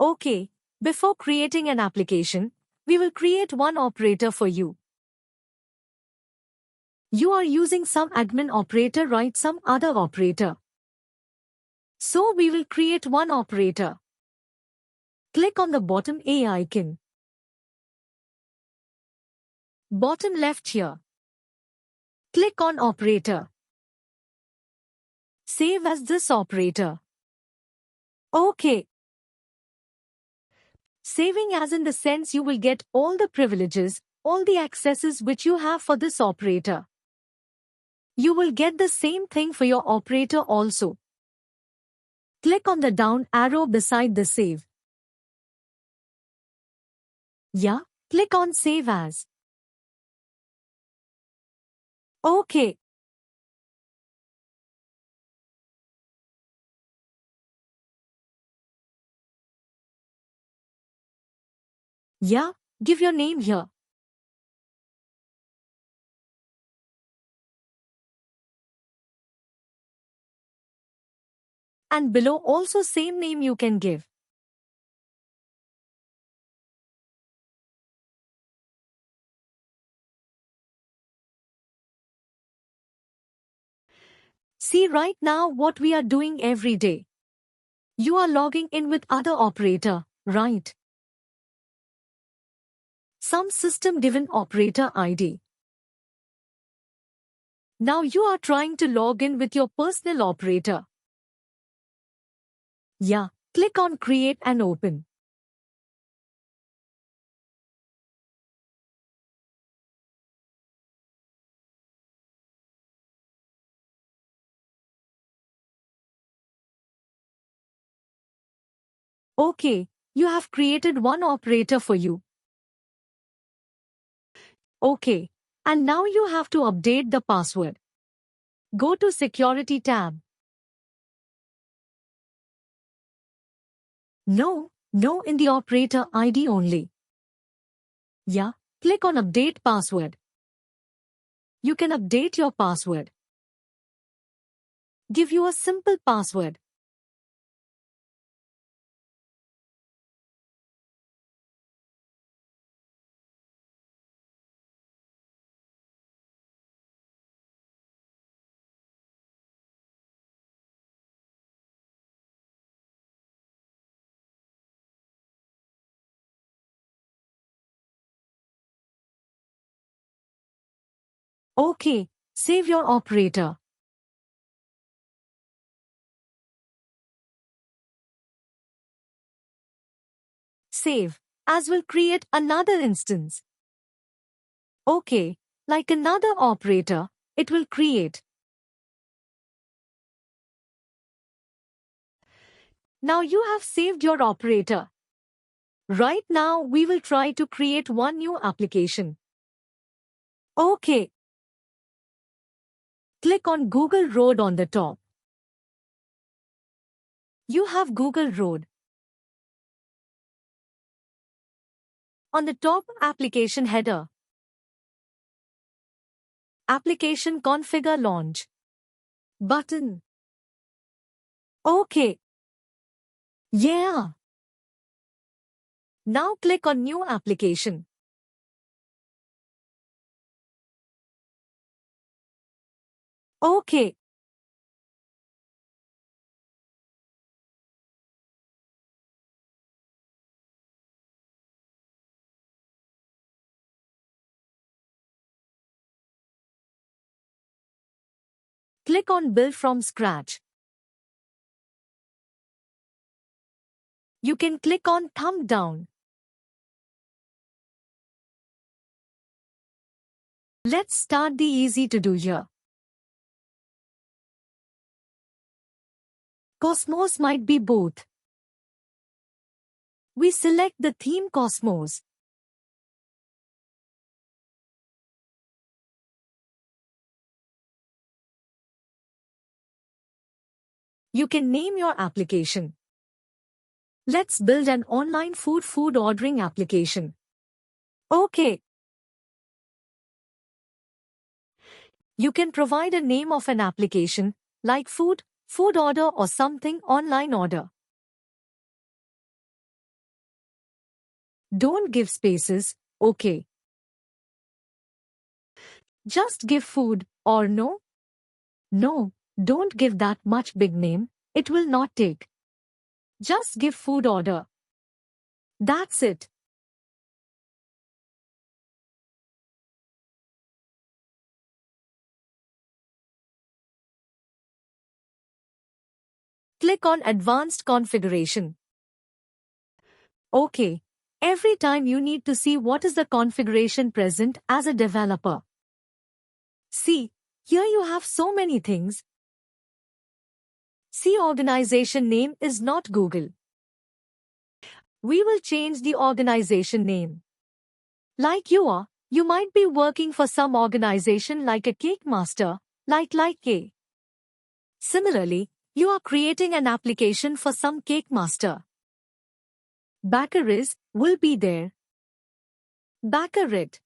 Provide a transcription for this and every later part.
Okay, before creating an application, we will create one operator for you. You are using some admin operator, right? Some other operator. So we will create one operator. Click on the bottom A icon. Bottom left here. Click on operator. Save as this operator. Okay. Saving as in the sense you will get all the privileges, all the accesses which you have for this operator. You will get the same thing for your operator also. Click on the down arrow beside the save. Yeah, click on Save As. Okay. Yeah, give your name here. And below also same name you can give. See right now what we are doing every day. You are logging in with other operator, right? Some system-given operator ID. Now you are trying to log in with your personal operator. Yeah, click on Create and Open. Okay, you have created one operator for you. Okay, and now you have to update the password. Go to Security tab. No in the operator ID only. Yeah, click on Update Password. You can update your password. Give you a simple password. Okay, save your operator. Save, as will create another instance. Okay, like another operator, it will create. Now you have saved your operator. Right now we will try to create one new application. Okay. Click on Google Road on the top. You have Google Road. On the top, application header. Application configure launch button. Okay. Yeah. Now click on new application. Okay. Click on build from scratch. You can click on thumb down. Let's start the easy to do here. Cosmos might be both. We select the theme Cosmos. You can name your application. Let's build an online food ordering application. Okay. You can provide a name of an application, like food order or something online order. Don't give spaces, okay. Just give food, or no? No, don't give that much big name, it will not take. Just give food order. That's it. Click on Advanced Configuration. Okay. Every time you need to see what is the configuration present as a developer. See, here you have so many things. See, organization name is not Google. We will change the organization name. Like you might be working for some organization like a cake master, like K. Similarly, you are creating an application for some cake master. Bakeries will be there. Baccarat.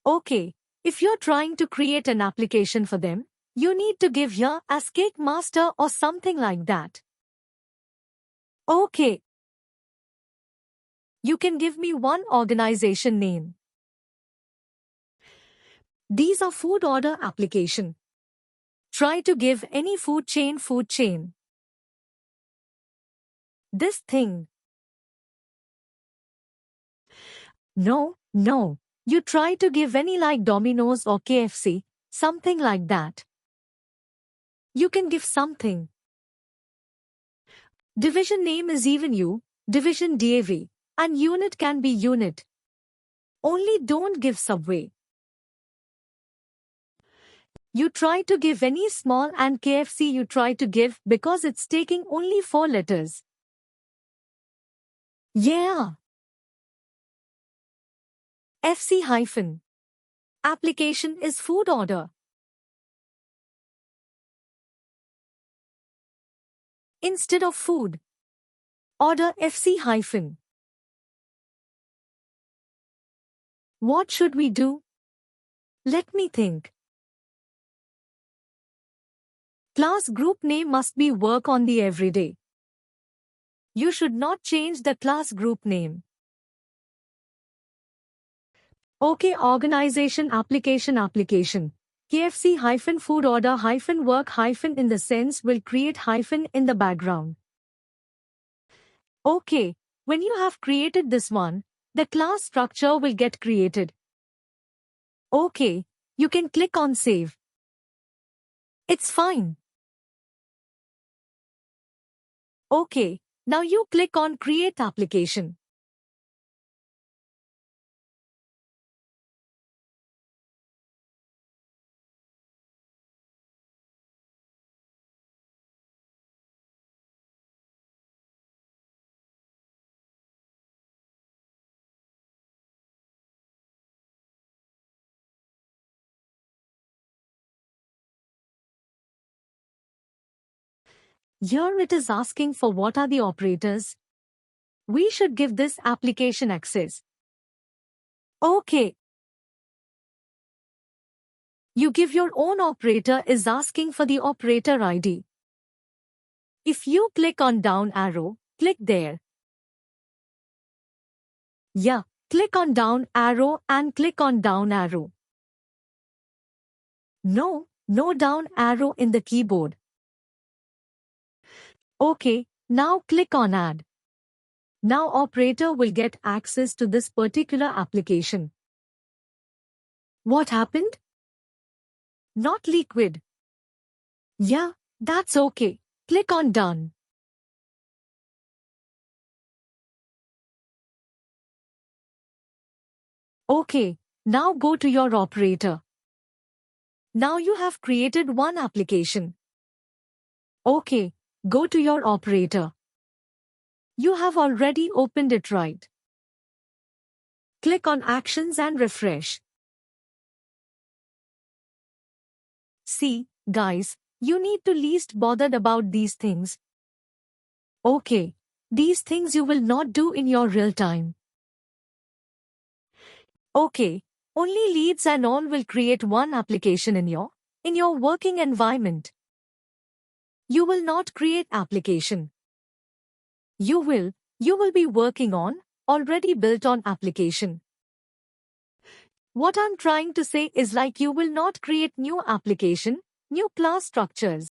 Okay, if you're trying to create an application for them, you need to give here as cake master or something like that. Okay. You can give me one organization name. These are food order application. Try to give any food chain. This thing. No. You try to give any like Domino's or KFC, something like that. You can give something. Division name is even division DAV, and unit can be unit. Only don't give Subway. You try to give any small and KFC you try to give because it's taking only 4 letters. Yeah. FC hyphen. Application is food order. Instead of food. Order FC hyphen. What should we do? Let me think. Class group name must be work on the everyday. You should not change the class group name. Okay, organization application. KFC hyphen food order hyphen work hyphen in the sense will create hyphen in the background. Okay, when you have created this one, the class structure will get created. Okay, you can click on save. It's fine. Okay, now you click on create application. Here it is asking for what are the operators. We should give this application access. Okay. You give your own operator is asking for the operator ID. If you click on down arrow, click there. Yeah, click on down arrow and click on down arrow. No down arrow in the keyboard. Okay, now click on add. Now operator will get access to this particular application. What happened? Not liquid. Yeah, that's okay. Click on done. Okay, now go to your operator. Now you have created one application. Okay, go to your operator. You have already opened it, right? Click on actions and refresh. See, guys, you need to least bothered about these things. Okay, these things you will not do in your real time. Okay, only leads and all will create one application in your working environment. You will not create application. You will be working on already built on application. What I'm trying to say is like you will not create new application, new class structures.